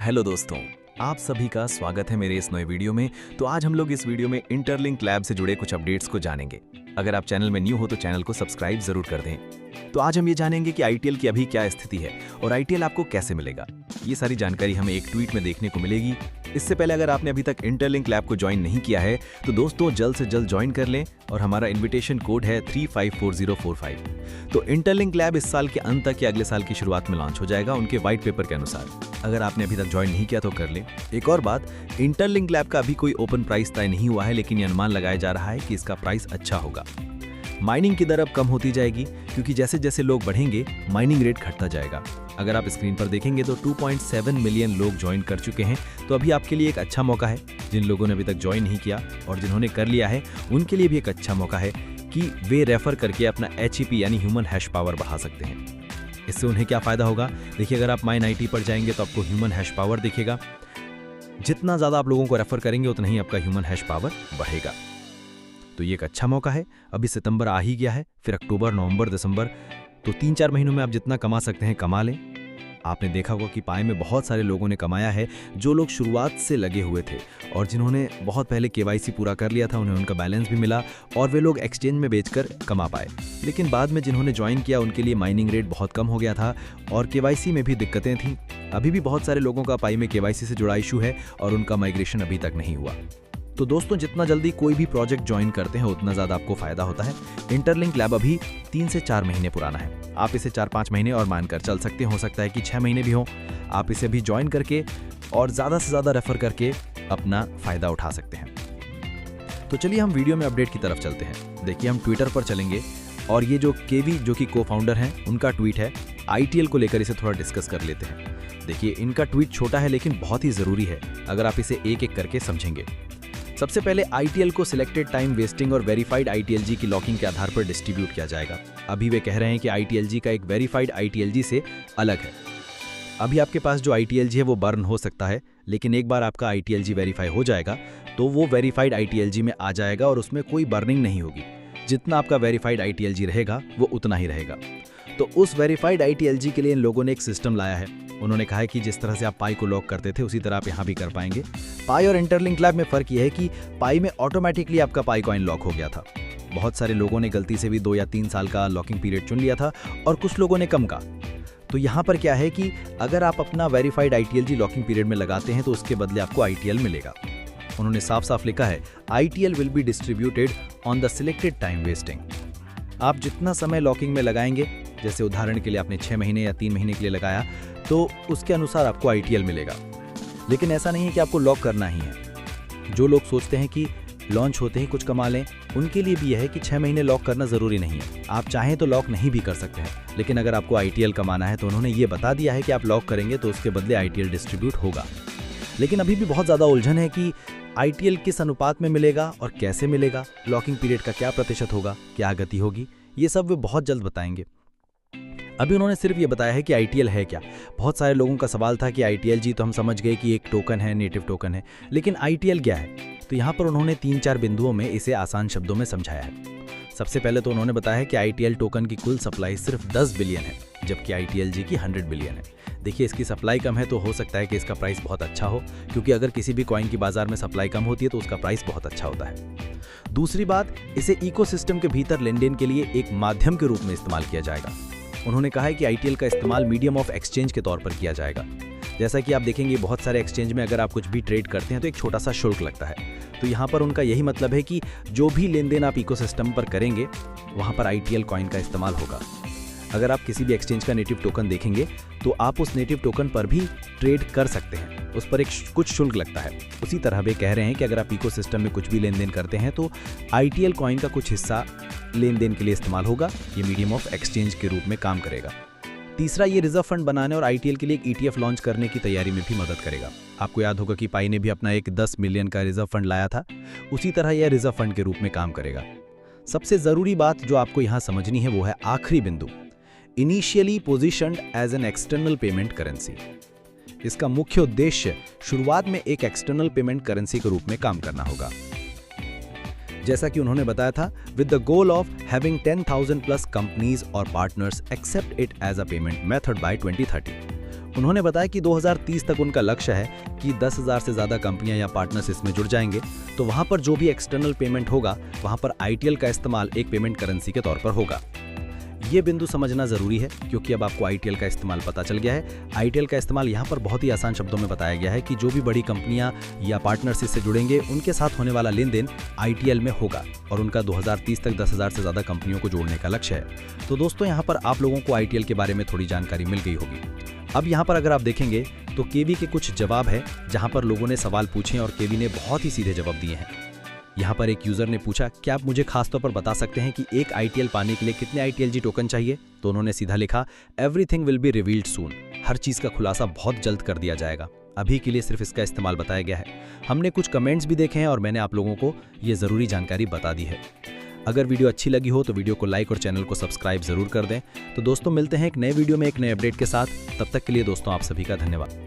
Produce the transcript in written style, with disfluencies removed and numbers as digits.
Hello दोस्तों, आप सभी का स्वागत है मेरे इस नए वीडियो में। तो आज हम लोग इस वीडियो में इंटरलिंक लैब से जुड़े कुछ अपडेट्स को जानेंगे। अगर आप चैनल में न्यू हो तो चैनल को सब्सक्राइब जरूर कर दें। तो आज हम ये जानेंगे कि आईटीएल की अभी क्या स्थिति है और आईटीएल आपको कैसे मिलेगा। ये सारी जानकारी हमें एक ट्वीट में देखने को मिलेगी। इससे पहले अगर आपने अभी तक इंटरलिंक लैब को ज्वाइन नहीं किया है तो दोस्तों जल्द से जल्द ज्वाइन कर लें और हमारा इन्विटेशन कोड है 354045। तो इंटरलिंक लैब इस साल के अंत तक या अगले साल की शुरुआत में लॉन्च हो जाएगा उनके व्हाइट पेपर के अनुसार। अगर आपने अभी तक ज्वाइन नहीं किया तो कर लें। एक और बात, इंटरलिंक लैब का अभी कोई ओपन प्राइस तय नहीं हुआ है, लेकिन ये अनुमान लगाया जा रहा है कि इसका प्राइस अच्छा होगा। माइनिंग की दर अब कम होती जाएगी क्योंकि जैसे जैसे लोग बढ़ेंगे माइनिंग रेट घटता जाएगा। अगर आप स्क्रीन पर देखेंगे तो 2.7 मिलियन लोग ज्वाइन कर चुके हैं। तो अभी आपके लिए एक अच्छा मौका है। जिन लोगों ने अभी तक ज्वाइन नहीं किया और जिन्होंने कर लिया है उनके लिए भी एक अच्छा मौका है कि वे रेफर करके अपना HEP यानी ह्यूमन हैश पावर बढ़ा सकते हैं। इससे उन्हें क्या फायदा होगा, देखिए अगर आप माइन-IT पर जाएंगे तो आपको ह्यूमन हैश पावर दिखेगा। जितना ज़्यादा आप लोगों को रेफर करेंगे उतना ही आपका ह्यूमन हैश पावर बढ़ेगा। तो ये एक अच्छा मौका है। अभी सितंबर आ ही गया है, फिर अक्टूबर, नवंबर, दिसंबर, तो 3-4 महीनों में आप जितना कमा सकते हैं कमा लें। आपने देखा होगा कि पाई में बहुत सारे लोगों ने कमाया है, जो लोग शुरुआत से लगे हुए थे और जिन्होंने बहुत पहले KYC पूरा कर लिया था, उन्हें उनका बैलेंस भी मिला और वे लोग एक्सचेंज में बेचकर कमा पाए। लेकिन बाद में जिन्होंने ज्वाइन किया उनके लिए माइनिंग रेट बहुत कम हो गया था और KYC में भी दिक्कतें थीं। अभी भी बहुत सारे लोगों का पाई में KYC से जुड़ा इशू है और उनका माइग्रेशन अभी तक नहीं हुआ। तो दोस्तों जितना जल्दी कोई भी प्रोजेक्ट ज्वाइन करते हैं उतना ज़्यादा आपको फायदा होता है। इंटरलिंक लैब अभी 3 से 4 महीने पुराना है। आप इसे 4-5 महीने और मानकर चल सकते हैं, हो सकता है कि 6 महीने भी हो। आप इसे भी ज्वाइन करके और ज़्यादा से ज़्यादा रेफर करके अपना फ़ायदा उठा सकते हैं। तो चलिए हम वीडियो में अपडेट की तरफ चलते हैं। देखिए हम ट्विटर पर चलेंगे और ये जो केवी जो कि को-फाउंडर हैं उनका ट्वीट है। आईटीएल को लेकर इसे थोड़ा डिस्कस कर लेते हैं। देखिए इनका ट्वीट छोटा है लेकिन बहुत ही ज़रूरी है अगर आप इसे एक एक करके समझेंगे। सबसे पहले आईटीएल को सिलेक्टेड टाइम वेस्टिंग और वेरीफाइड आईटीएलजी की लॉकिंग के आधार पर डिस्ट्रीब्यूट किया जाएगा। अभी वे कह रहे हैं कि आईटीएलजी का एक वेरीफाइड आईटीएलजी से अलग है। अभी आपके पास जो आईटीएलजी है वो बर्न हो सकता है, लेकिन एक बार आपका आईटीएलजी वेरीफाई हो जाएगा तो वो वेरीफाइड आईटीएलजी में आ जाएगा और उसमें कोई बर्निंग नहीं होगी। जितना आपका वेरीफाइड आईटीएलजी रहेगा वो उतना ही रहेगा। तो उस वेरीफाइड आईटीएलजी के लिए इन लोगों ने एक सिस्टम लाया है। उन्होंने कहा है कि जिस तरह से आप पाई को लॉक करते थे उसी तरह आप यहाँ भी कर पाएंगे। पाई और इंटरलिंक लैब में फ़र्क यह है कि पाई में ऑटोमेटिकली आपका पाई कॉइन लॉक हो गया था। बहुत सारे लोगों ने गलती से भी 2 या 3 साल का लॉकिंग पीरियड चुन लिया था और कुछ लोगों ने कम का। तो यहाँ पर क्या है कि अगर आप अपना वेरीफाइड आईटीएलजी लॉकिंग पीरियड में लगाते हैं तो उसके बदले आपको आईटीएल मिलेगा। उन्होंने साफ साफ लिखा है, ITL will be distributed on the selected time wasting. आप जितना समय लॉकिंग में लगाएंगे, जैसे उदाहरण के लिए आपने 6 महीने या 3 महीने के लिए लगाया, तो उसके अनुसार आपको आईटीएल मिलेगा। लेकिन ऐसा नहीं है कि आपको लॉक करना ही है। जो लोग सोचते हैं कि लॉन्च होते ही कुछ कमा लें, उनके लिए भी यह है कि 6 महीने लॉक करना ज़रूरी नहीं है। आप चाहें तो लॉक नहीं भी कर सकते हैं, लेकिन अगर आपको आईटीएल कमाना है तो उन्होंने ये बता दिया है कि आप लॉक करेंगे तो उसके बदले आईटीएल डिस्ट्रीब्यूट होगा। लेकिन अभी भी बहुत ज़्यादा उलझन है कि आईटीएल किस अनुपात में मिलेगा और कैसे मिलेगा, लॉकिंग पीरियड का क्या प्रतिशत होगा, क्या गति होगी, ये सब वे बहुत जल्द बताएंगे। अभी उन्होंने सिर्फ ये बताया है कि आईटीएल है क्या। बहुत सारे लोगों का सवाल था कि आईटीएलजी तो हम समझ गए कि एक टोकन है, नेटिव टोकन है, लेकिन आईटीएल क्या है। तो यहाँ पर उन्होंने 3-4 बिंदुओं में इसे आसान शब्दों में समझाया है। सबसे पहले तो उन्होंने बताया कि आईटीएल टोकन की कुल सप्लाई सिर्फ 10 बिलियन है, जबकि आईटीएलजी की 100 बिलियन है। देखिए इसकी सप्लाई कम है तो हो सकता है कि इसका प्राइस बहुत अच्छा हो, क्योंकि अगर किसी भी कॉइन की बाजार में सप्लाई कम होती है तो उसका प्राइस बहुत अच्छा होता है। दूसरी बात, इसे इकोसिस्टम के भीतर लेनदेन के लिए एक माध्यम के रूप में इस्तेमाल किया जाएगा। उन्होंने कहा है कि आईटीएल का इस्तेमाल मीडियम ऑफ एक्सचेंज के तौर पर किया जाएगा। जैसा कि आप देखेंगे बहुत सारे एक्सचेंज में अगर आप कुछ भी ट्रेड करते हैं तो एक छोटा सा शुल्क लगता है। तो यहाँ पर उनका यही मतलब है कि जो भी लेन देन आप इकोसिस्टम पर करेंगे वहाँ पर आईटीएल कॉइन का इस्तेमाल होगा। अगर आप किसी भी एक्सचेंज का नेटिव टोकन देखेंगे तो आप उस नेटिव टोकन पर भी ट्रेड कर सकते हैं, उस पर एक कुछ शुल्क लगता है। उसी तरह वे कह रहे हैं कि अगर आप इकोसिस्टम में कुछ भी लेन देन करते हैं तो आईटीएल कॉइन का कुछ हिस्सा लेन देन के लिए इस्तेमाल होगा। ये मीडियम ऑफ एक्सचेंज के रूप में काम करेगा। तीसरा, ये रिजर्व फंड बनाने और आईटीएल के लिए एक ETF लॉन्च करने की तैयारी में भी मदद करेगा। आपको याद होगा कि पाई ने भी अपना एक 10 मिलियन का रिजर्व फंड लाया था, उसी तरह यह रिजर्व फंड के रूप में काम करेगा। सबसे ज़रूरी बात जो आपको यहाँ समझनी है वो है आखिरी बिंदु, initially positioned as an external payment currency. इसका मुख्य उद्देश्य शुरुआत में एक एक्सटर्नल पेमेंट करेंसी के रूप में काम करना होगा। जैसा कि उन्होंने बताया था, with the goal of having 10,000 plus companies और partners accept it as a payment method by 2030। उन्होंने बताया कि 2030 तक उनका लक्ष्य है कि 10,000 से ज़्यादा कंपनियां या पार्टनर्स इसमें जुड़ जाएंगे। तो वहां पर जो भी एक्सटर्नल पेमेंट होगा वहां पर ITL का इस्तेमाल एक पेमेंट करेंसी के तौर पर होगा। ये बिंदु समझना जरूरी है क्योंकि अब आपको ITL का इस्तेमाल पता चल गया है। ITL का इस्तेमाल यहाँ पर बहुत ही आसान शब्दों में बताया गया है कि जो भी बड़ी कंपनियां या पार्टनर्स इससे जुड़ेंगे उनके साथ होने वाला लेन देन ITL में होगा और उनका 2030 तक 10,000 से ज़्यादा कंपनियों को जोड़ने का लक्ष्य है। तो दोस्तों यहाँ पर आप लोगों को ITL के बारे में थोड़ी जानकारी मिल गई होगी। अब यहाँ पर अगर आप देखेंगे तो केवी के कुछ जवाब है जहाँ पर लोगों ने सवाल पूछे और केवी ने बहुत ही सीधे जवाब दिए हैं। यहाँ पर एक यूजर ने पूछा, क्या आप मुझे खासतौर पर बता सकते हैं कि एक ITL पाने के लिए कितने ITLG टोकन चाहिए? तो उन्होंने सीधा लिखा, एवरीथिंग विल बी रिवील्ड सून। हर चीज का खुलासा बहुत जल्द कर दिया जाएगा। अभी के लिए सिर्फ इसका इस्तेमाल बताया गया है। हमने कुछ कमेंट्स भी देखे हैं और मैंने आप लोगों को ये जरूरी जानकारी बता दी है। अगर वीडियो अच्छी लगी हो तो वीडियो को लाइक और चैनल को सब्सक्राइब जरूर कर दें। तो दोस्तों मिलते हैं एक नए वीडियो में एक नए अपडेट के साथ। तब तक के लिए दोस्तों आप सभी का धन्यवाद।